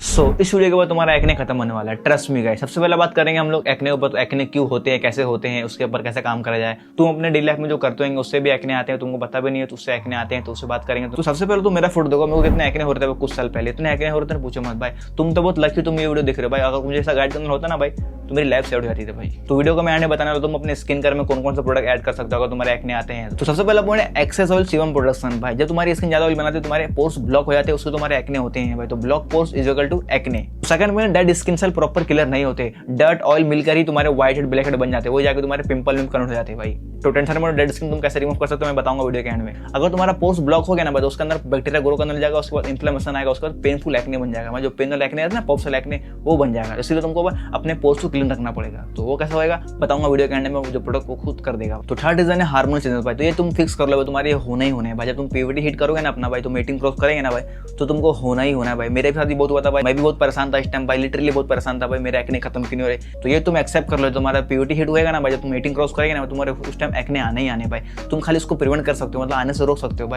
इस वीडियो के बाद तुम्हारा एक्ने खत्म होने वाला है, ट्रस्ट मी गाइस। सबसे पहले बात करेंगे हम लोग एक्ने ऊपर, तो एक्ने क्यों होते हैं, कैसे होते हैं, उसके ऊपर कैसे काम करा जाए। तुम अपने डेली लाइफ में जो करते होंगे उससे भी एक्ने आते हैं, तुमको पता भी नहीं है तो उससे एक्ने आते हैं, तो उससे बात करेंगे। तो सबसे पहले तो मेरा फुट देखो, मेरे को कितने एक्ने हो रहे थे कुछ साल पहले। इतने एक्ने हो रहे थे पूछो मत भाई। तुम तो बहुत लकी तुम ये वीडियो देख रहे हो भाई। अगर मुझे ऐसा गाइड करना होता ना भाई तो मेरी लाइफ सेट हो जाती थी भाई। तो वीडियो को मैं आने बताना तुम अपने स्किन केयर में कौन कौन सा प्रोडक्ट ऐड कर सकते हो अगर तुम्हारे एक्ने आते हैं। तो सबसे पहला पॉइंट है एक्सेस ऑयल सीबम प्रोडक्शन भाई। जब तुम्हारी स्किन ज्यादा ऑयल बनाते हैं तुम्हारे पोर्स ब्लॉक हो जाते हैं, उससे तुम्हारे एक्ने होते हैं भाई। तो block pores is equal to acne. Second point, dead skin cell proper killer नहीं होते। डर्ट ऑयल मिलकर ही तुम्हारे व्हाइट हेड ब्लैक हेड बन जाते हैं, वो जाकर तुम्हारे पिंपल में कन्वर्ट हो जाते हैं भाई। तो टेंशन में डेड स्किन तुम कैसे रिमूव कर सकते हो मैं बताऊंगा वीडियो के एंड में। अगर तुम्हारा पोर्स ब्लॉक हो गया ना भाई तो उसके अंदर बैक्टीरिया ग्रो करने जाएगा, उसके बाद इन्फ्लेमेशन आएगा, उसके बाद पेनफुल एक्ने बन जाएगा। जो पेनल एक्ने है ना, पॉप्सल एक्ने, वो बन जाएगा। इसलिए तुमको अपने पोर्स को क्लीन रखना पड़ेगा। तो वो कैसा होगा बताऊंगा वीडियो के एंड में, जो प्रोडक्ट वो खुद कर देगा। तो थर्ड रीजन है हार्मोन चेंजेस भाई। तो ये तुम फिक्स कर लो, तुम्हारे होना ही होना है भाई। जब तुम प्यूबर्टी हिट करोगे ना अपना भाई, तुम 18 क्रॉस करेंगे ना भाई तो तुमको होना ही होना है भाई। मेरे साथ भी बहुत हुआ था भाई, मैं भी बहुत परेशान था इस टाइम भाई, लिटरली बहुत परेशान था भाई। मेरे एक्ने खत्म क्यों नहीं हो रहे। तो ये तुम एक्सेप्ट कर लो, तुम्हारा प्यूबर्टी हिट होएगा ना भाई, जब तुम 18 क्रॉस करेंगे ना तुम्हारे उस टाइम एक्ने आने ही आने भाई। तुम खाली उसको प्रिवेंट कर सकते हो, मतलब आने से रोक सकते हो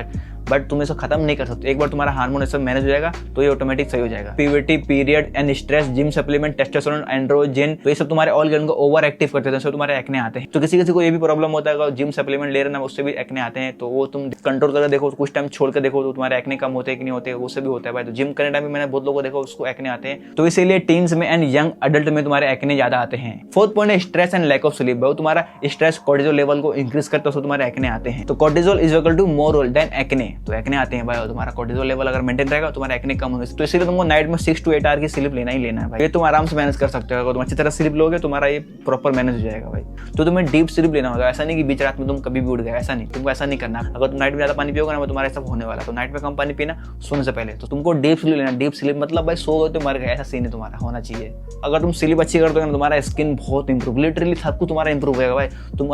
बट तुम इसे खत्म नहीं कर सकते। एक बार तुम्हारा हार्मोन सब मैनेज हो जाएगा तो ये ऑटोमेटिक सही हो जाएगा। Puberty period and stress, gym supplement, testosterone, androgen, तो ये सब तुम्हारे ऑर्गन को ओवर एक्टिव करते हैं, तुम्हारे एक्ने आते हैं। तो किसी किसी को ये भी प्रॉब्लम होता है जिम सप्लीमेंट ले रहे ना उससे भी एक्ने आते हैं। तो वो तुम कंट्रोल करके देखो, कुछ टाइम छोड़ के देखो तो तुम्हारे एक्ने कम होते हैं कि नहीं होते, उससे भी होता है भाई। तो जिम करने टाइम में मैंने बहुत लोगों को देखा उसको एक्ने आते हैं। तो इसीलिए टीन्स में एंड यंग अडल्ट में तुम्हारे एक्ने ज्यादा आते हैं। फोर्थ पॉइंट है stress and lack of sleep भाई। तुम्हारा स्ट्रेस कोर्टिसोल लेवल को इंक्रीज करता है तो तुम्हारे एक्ने आते हैं। तो cortisol is equal to more than acne, तो एक्ने आते हैं भाई। तुम्हारा कोर्टिसोल लेवल अगर मेंटेन रहेगा तुम्हारा एक्ने कम होगा। तो इसीलिए तुमको नाइट में 6 to 8 आवर की स्लीप लेना ही लेना है भाई। ये तुम आराम से मैनेज कर सकते हो। अगर तुम अच्छी तरह स्लीप लोगे तुम्हारा ये प्रॉपर मैनेज हो जाएगा भाई। तो तुम्हें डीप स्लीप लेना होगा। ऐसा नहीं कि बीच रात में तुम कभी भी उठ गए, ऐसा नहीं, तुमको ऐसा नहीं करना। अगर तुम नाइट में ज्यादा पानी पियोगे ना तुम्हारा सब होने वाला। तो नाइट में कम पानी पीना सोने से पहले। तो तुमको डीप स्लीप लेना। डीप स्लीप मतलब भाई सो गए तो मर गए, ऐसा सीन है तुम्हारा होना चाहिए। अगर तुम स्लीप अच्छी कर दोगे ना तुम्हारा स्किन बहुत इंप्रूव, लिटरली सब कुछ तुम्हारा इंप्रूव होगा भाई।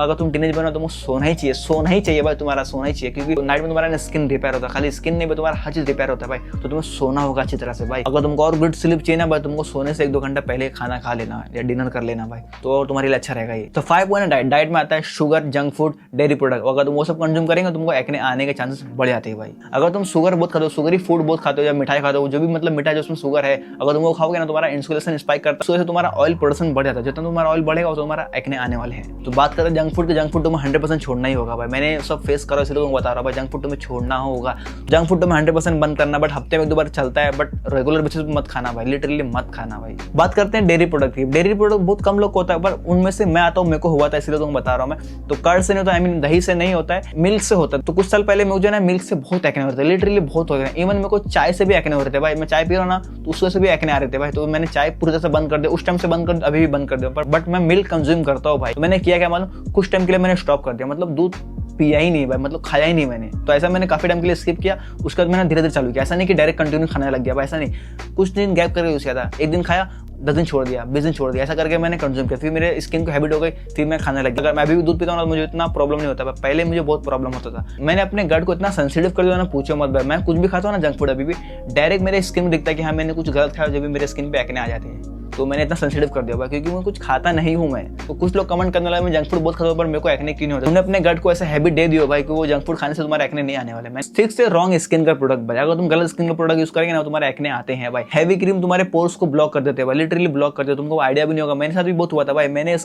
अगर तुम टीनेज बनो तुमको सोना ही चाहिए, सोना ही चाहिए भाई, तुम्हारा सोना ही चाहिए। क्योंकि नाइट में तुम्हारा स्किन रिपेयर होता है, खाली स्किन नहीं तुम्हारा हर चीज रिपेयर होता है भाई। तो तुम्हें सोना होगा अच्छी तरह से भाई। अगर तुमको और गुड स्लीप चाहिए ना भाई तुमको सोने से 1-2 घंटा पहले खाना खा लेना या डिनर कर लेना भाई, तो तुम्हारे लिए अच्छा रहेगा ये। तो 5 पॉइंट डाइट। डाइट में आता है sugar, junk food, dairy product. अगर तुम वो सब कंज्यूम करेंगे तुमको एक्ने आने के चांसेस बढ़ जाते हैं भाई। अगर तुम शुगर बहुत खाते हो, शुगरी फूड बहुत खाते हो या मिठाई खाते हो, जो भी मतलब मिठाई जिसमें शुगर है, अगर तुम वो खाओगे ना तुम्हारा इंसुलेशन स्पाइक करता है, उससे तुम्हारा ऑयल प्रोडक्शन बढ़ जाता है। जितना तुम्हारा ऑयल बढ़ेगा तो तुम्हारा एक्ने आने वाले हैं। तो बात करें जंक फूड की, जंक फूड तुम्हें 100% छोड़ना ही होगा भाई। मैंने सब फेस करा इसलिए तुमको बता रहा हूँ भाई, जंक फूड तुम्हें छोड़ना होगा। जंक फूड तुम्हें 100% बंद करना, बट हफ्ते में 1-2 बार चलता है, बट रेगुलर बेसिस पे मत खाना भाई, लिटरली मत खाना भाई। बात करते हैं डेयरी प्रोडक्ट की। डेयरी प्रोडक्ट बहुत कम लोग को होता है, पर उनमें से मैं आता हूँ, मेरे को हुआ था इसलिए तुमको बता रहा हूँ मैं। तो कर्ड से नहीं होता, आई मीन दही से नहीं होता है, मिल्क से होता है। तो कुछ साल पहले मुझे ना मिल्क से बहुत एक्ने हो रहे थे, लिटरली बहुत हो गए। इवन मेरे को चाय से भी एक्ने हो रहे थे भाई। मैं चाय पी रहा हूँ ना तो उससे से भी एक्ने आ रहे थे भाई। तो मैंने चाय पूरी तरह से बंद कर दिया, उस टाइम से बंद कर दिया, अभी भी बंद कर दिया। बट मैं मिल्क कंज्यूम करता हूँ भाई। तो मैंने किया क्या मालूम, कुछ टाइम के लिए मैंने स्टॉप कर दिया, मतलब दूध पिया ही नहीं भाई, मतलब खाया ही नहीं मैंने। तो ऐसा मैंने काफी टाइम के लिए स्किप किया। उसके बाद मैंने धीरे धीरे चालू किया। ऐसा नहीं कि डायरेक्ट कंटिन्यू खाने लग गया भाई, ऐसा नहीं, कुछ दिन गैप करके यूज किया था। एक दिन खाया, 10 दिन छोड़ दिया, 20 दिन छोड़ दिया, ऐसा करके मैंने कंज्यूम किया। फिर मेरे स्किन को हैबिट हो गई, फिर मैं खाने लग गया। अगर मैं अभी भी दूध पीता हूँ ना मुझे इतना प्रॉब्लम नहीं होता। पहले मुझे बहुत प्रॉब्लम होता था। मैंने अपने गट को इतना सेंसिटिव कर दिया ना पूछो मत भाई। मैं कुछ भी खाता हूँ ना जंक फूड, अभी भी डायरेक्ट मेरे स्किन में दिखता है कि हाँ मैंने कुछ गलत खाया, जब भी मेरे स्किन पे एक्ने आ जाते हैं। तो मैंने इतना सेंसिटिव कर दिया भाई, क्योंकि मैं कुछ खाता नहीं हूँ मैं। तो कुछ लोग कमेंट करने लगे मैं जंक फूड बहुत खाता हूँ पर मेरे को एक्ने क्यों नहीं होता। तुमने अपने गट को ऐसा हैबिट दे दियो भाई कि वो जंक फूड खाने से तुम्हारे एक्ने नहीं आने वाले। मैं फिक्स से रॉन्ग स्किन का प्रोडक्ट भाई। अगर तुम गलत स्किन का प्रोडक्ट यूज करेंगे ना तुम्हारे एक्ने आते हैं भाई। हैवी क्रीम तुम्हारे पोर्स को ब्लॉक कर देते हैं भाई, लिटरली ब्लॉक कर देते। तुमको आइडिया भी नहीं होगा, मेरे साथ भी बहुत हुआ था भाई। मैं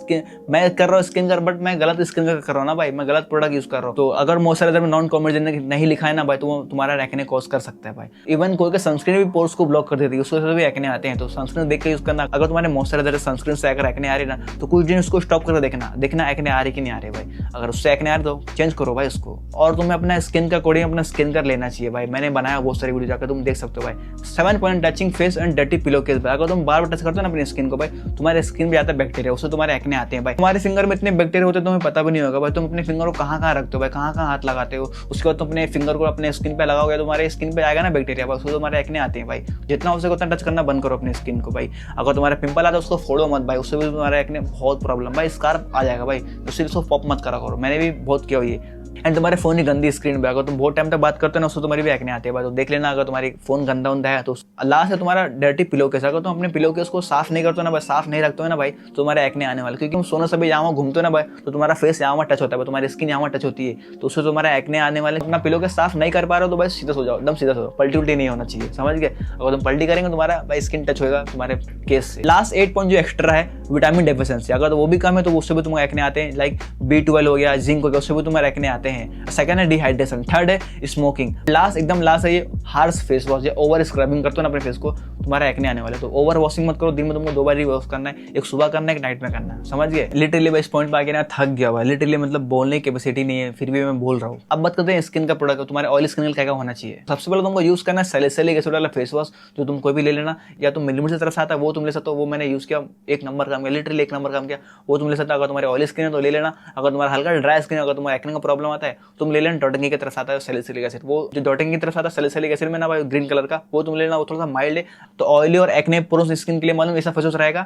कर रहा हूँ स्किन केयर, बट मैं गलत स्किन केयर कर रहा हूँ ना भाई, मैं गलत प्रोडक्ट यूज कर रहा हूँ। तो अगर मॉइस्चराइजर में नॉन कॉमेडोजेनिक नहीं लिखा है ना भाई तो तुम्हारा एक्ने कॉज कर सकता है भाई। इवन कोई के सनस्क्रीन भी पोर्स को ब्लॉक कर देती है, उससे भी एक्ने आते हैं। तो सनस्क्रीन देख के यूज करना। अगर तुम्हारे मॉइस्चराइजर सनस्क्रीन से अगर एक्ने आ रही ना तो कुछ दिन उसको स्टॉप करके देखना एक्ने आ रही कि नहीं आ रही भाई। अगर उससे एक्ने आ रही तो चेंज करो भाई उसको। और तुम्हें अपना स्किन का अकॉर्डिंग अपना स्किन केयर लेना चाहिए भाई। मैंने बनाया बहुत सारी वीडियो, जाकर तुम देख सकते हो भाई। 7 point touching face and dirty pillow case भाई। अगर तुम बार बार टच करते हो ना अपनी स्किन को भाई, तुम्हारे स्किन पे आता है बैक्टीरिया, उससे तुम्हारे एक्ने आते हैं भाई। तुम्हारे फिंगर में इतने बैक्टीरिया होते हैं तुम्हें पता भी नहीं होगा भाई। तुम अपने फिंगर को कहाँ रखते हो भाई, कहाँ हाथ लगाते हो। उसके बाद तुम अपने फिंगर को अपने स्किन पे लगाओगे तुम्हारे स्किन पे आएगा ना बैक्टीरिया भाई, उससे तुम्हारे एक्ने आते हैं भाई। जितना हो सके उतना टच करना बंद करो अपने स्किन को भाई। अगर तुम्हारे पिंपल आता है उसको फोड़ो मत भाई, उससे भी तुम्हारे एक्ने बहुत प्रॉब्लम भाई, स्कार आ जाएगा भाई। तो सिर्फ पॉप मत करा करो, मैंने भी बहुत किया ये। एंड तुम्हारे फोन की गंदी स्क्रीन पे अगर तुम बहुत टाइम तक बात करते हो ना, उससे तुम्हारी भी एक्ने आती है भाई। तो देख लेना, अगर तुम्हारी फोन गंदा होता है तो लास्ट है तुम्हारा डर्टी पिलो केस। अगर तुम अपने पिलो केस को साफ नहीं करते हो ना भाई, साफ नहीं रखते हो ना भाई, तो तुम्हारे एक्ने आने वाले। क्योंकि तुम सोने से भी यहाँ घूमते हो ना भाई, तो तुम्हारा फेस यहाँ टच होता है, तुम्हारी स्किन यहाँ टच होती है, तो उससे तुम्हारा एक्ने आने वाले। अपना पिलो के साफ नहीं कर पा रहे हो तो भाई सीधा सो जाओ, एकदम सीधा सो जाओ, पलटी उल्टी नहीं होना चाहिए, समझ गए। अगर तुम पलटी करेंगे तुम्हारा भाई स्किन टच होगा तुम्हारे केस से। लास्ट 8 पॉइंट जो एक्स्ट्रा है, विटामिन डेफिशिएंसी। अगर तो वो भी कम है तो उससे भी तुम्हें एक्ने आते हैं, लाइक B12 हो गया, जिंक हो गया, उससे भी तुम्हारे एक्ने आते हैं। सेकंड है डिहाइड्रेशन। थर्ड है स्मोकिंग। लास्ट एकदम लास्ट है ये हार्श फेस वॉश, या ओवर स्क्रबिंग करते हो ना अपने फेस को, तुम्हारा एक्ने आने वाले। तो ओवर वॉशिंग मत करो, दिन में तुमको 2 बार ही वॉश करना है, एक सुबह करना है, एक नाइट में करना है, समझ गए। लिटरली भाई इस पॉइंट पे आके ना थक गया हुआ, लिटरली मतलब बोलने की कैपेसिटी नहीं है, फिर भी मैं बोल रहा हूँ। अब बात करते हैं स्किन का प्रोडक्ट, तुम्हारे ऑयल स्किन क्या क्या होना चाहिए। सबसे पहले तुमको यूज करना है सैलिसिलिक एसिड वाला फेस वॉश, जो तुम कोई भी ले लेना, या तुम मिलीमीटर की तरफ से आता है वो तुम ले सकते हो, वो मैंने यूज किया, 1 नंबर काम किया, लिटरली 1 नंबर काम किया, वो तुम ले सकते हो। अगर तुम्हारे ऑयल स्किन है तो ले लेना, अगर तुम्हारा हल्का ड्राई स्किन है, अगर तुम्हारा एक्ने का प्रॉब्लम आता है, तुम ले लेना डॉटिंग की तरफ से आता है सैलिसिलिक एसिड। वो जो डॉटिंग की तरफ से आता है सैलिसिलिक एसिड में ना भाई ग्रीन कलर का, वो तुम ले लेना, वो थोड़ा सा माइल्ड है। तो ऑयली और एक्ने प्रोन स्किन के लिए मालूम ऐसा फेस वॉश रहेगा,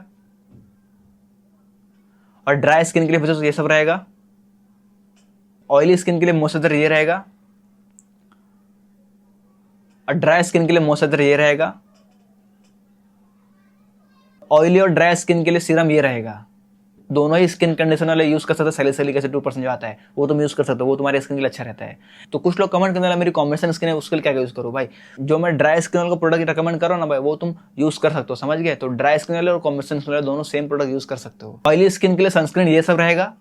और ड्राई स्किन के लिए फेस वॉश ये सब रहेगा, ऑयली स्किन के लिए मॉइस्चराइजर ये रहेगा, और ड्राई स्किन के लिए मॉइस्चराइजर ये रहेगा, ऑयली और ड्राई स्किन के लिए सीरम ये रहेगा। दोनों ही स्किन कंडीशन वाले यूज कर सकते हैं। सैलिसिलिक एसिड 2% जो आता है वो तुम यूज कर सकते हो, वो तुम्हारे स्किन के लिए अच्छा रहता है। तो कुछ लोग कमेंट करने वाला मेरी कॉम्बिनेशन स्किन है उसके लिए क्या यूज करो भाई। जो मैं ड्राई स्किन वाले को प्रोडक्ट रिकमेंड करो ना भाई, वो तुम यूज कर सकते हो, समझ गए। तो ड्राई स्किन वाले और कॉम्बिनेशन स्किन वाले दोनों सेम प्रोडक्ट यूज कर सकते हो। ऑयली स्किन के लिए सनस्क्रीन ये सब रहेगा,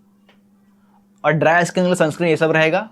और ड्राई स्किन के लिए सनस्क्रीन ये सब रहेगा।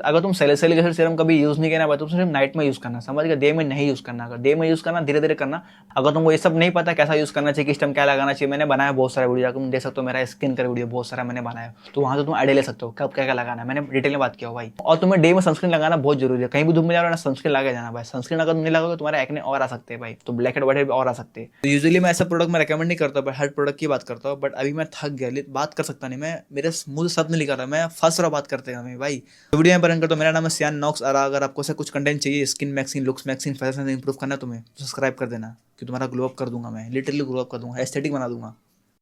अगर तुम सैलिसिलिक एसिड सीरम कभी यूज नहीं करना भाई, तो सिर्फ नाइट में यूज करना, समझ गए। डे में नहीं यूज करना। अगर डे में यूज करना, धीरे धीरे करना। अगर तुमको ये सब नहीं पता कैसा यूज करना चाहिए, किस टाइम क्या लगाना चाहिए, मैंने बनाया बहुत सारा वीडियो, तुम देख सकते हो, मेरा स्किन का वीडियो बहुत सारा मैंने बनाया, तो वहां से तुम आइडिया ले सकते हो कब क्या क्या लगाना है, मैंने डिटेल में बात किया भाई। और तुम्हें डे में सनस्क्रीन लगाना बहुत जरूरी है। कहीं भी धूप में जा रहे हो ना, सनस्क्रीन लगा जाना भाई। सनस्क्रीन अगर तुम नहीं लगाओगे तुम्हारे एक्ने और आ सकते हैं भाई, तो ब्लैक एंड व्हाइट भी और आ सकते हैं। तो यूजुअली मैं ऐसा प्रोडक्ट मैं रिकमेंड नहीं करता, बट हर प्रोडक्ट की बात करता हूँ। बट अभी मैं थक गया, बात कर सकता नहीं, मैं मेरे मुंह से शब्द नहीं निकल रहा, मैं फंस रहा बात करते हैं भाई। वीडियो में करता हूँ। मेरा नाम है सियान नॉक्स। अगर आपको से कुछ कंटेंट चाहिए, skin maxxing, looks maxxing, fashion improve करना है तुम्हें, तो सब्सक्राइब कर देना, कि तुम्हारा ग्लो अप कर दूंगा मैं, लिटरली ग्लो अप कर दूंगा, एस्थेटिक बना दूंगा।